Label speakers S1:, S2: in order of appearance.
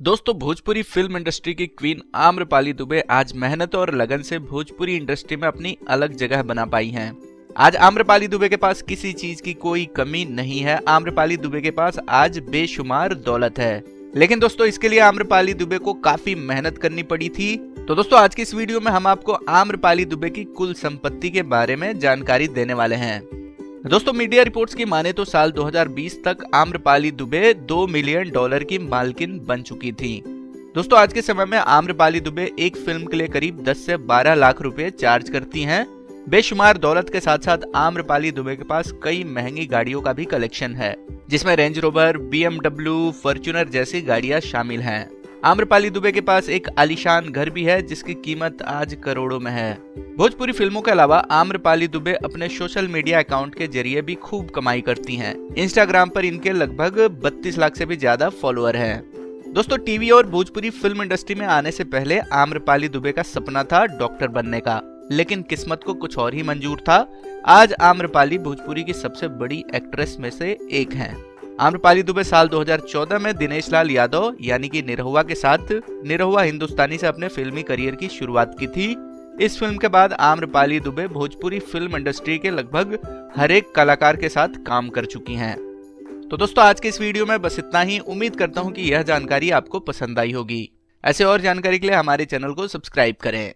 S1: दोस्तों, Bhojpuri film industry की queen Amrapali Dubey आज मेहनत और लगन से भोजपुरी इंडस्ट्री में अपनी अलग जगह बना पाई हैं। आज आम्रपाली दुबे के पास किसी चीज की कोई कमी नहीं है। आम्रपाली दुबे के पास आज बेशुमार दौलत है, लेकिन दोस्तों इसके लिए आम्रपाली दुबे को काफी मेहनत करनी पड़ी थी। तो दोस्तों आज की इस वीडियो में हम आपको आम्रपाली दुबे की कुल संपत्ति के बारे में जानकारी देने वाले हैं। दोस्तों मीडिया रिपोर्ट्स की माने तो साल 2020 तक आम्रपाली दुबे $2 मिलियन की मालकिन बन चुकी थी। दोस्तों आज के समय में आम्रपाली दुबे एक फिल्म के लिए करीब 10 से 12 लाख रुपए चार्ज करती हैं। बेशुमार दौलत के साथ साथ आम्रपाली दुबे के पास कई महंगी गाड़ियों का भी कलेक्शन है, जिसमें रेंज रोवर, BMW, फॉर्च्यूनर जैसी गाड़ियां शामिल हैं। आम्रपाली दुबे के पास एक आलीशान घर भी है जिसकी कीमत आज करोड़ों में है। भोजपुरी फिल्मों के अलावा आम्रपाली दुबे अपने सोशल मीडिया अकाउंट के जरिए भी खूब कमाई करती हैं। इंस्टाग्राम पर इनके लगभग 32 लाख से भी ज्यादा फॉलोअर हैं। दोस्तों टीवी और भोजपुरी फिल्म इंडस्ट्री में आने से पहले आम्रपाली दुबे का सपना था डॉक्टर बनने का, लेकिन किस्मत को कुछ और ही मंजूर था। आज आम्रपाली भोजपुरी की सबसे बड़ी एक्ट्रेस में से एक हैं। आम्रपाली दुबे साल 2014 में दिनेश लाल यादव यानी कि निरहुआ के साथ निरहुआ हिंदुस्तानी से अपने फिल्मी करियर की शुरुआत की थी। इस फिल्म के बाद आम्रपाली दुबे भोजपुरी फिल्म इंडस्ट्री के लगभग हर एक कलाकार के साथ काम कर चुकी हैं। तो दोस्तों आज के इस वीडियो में बस इतना ही। उम्मीद करता हूं कि यह जानकारी आपको पसंद आई होगी। ऐसे और जानकारी के लिए हमारे चैनल को सब्सक्राइब करें।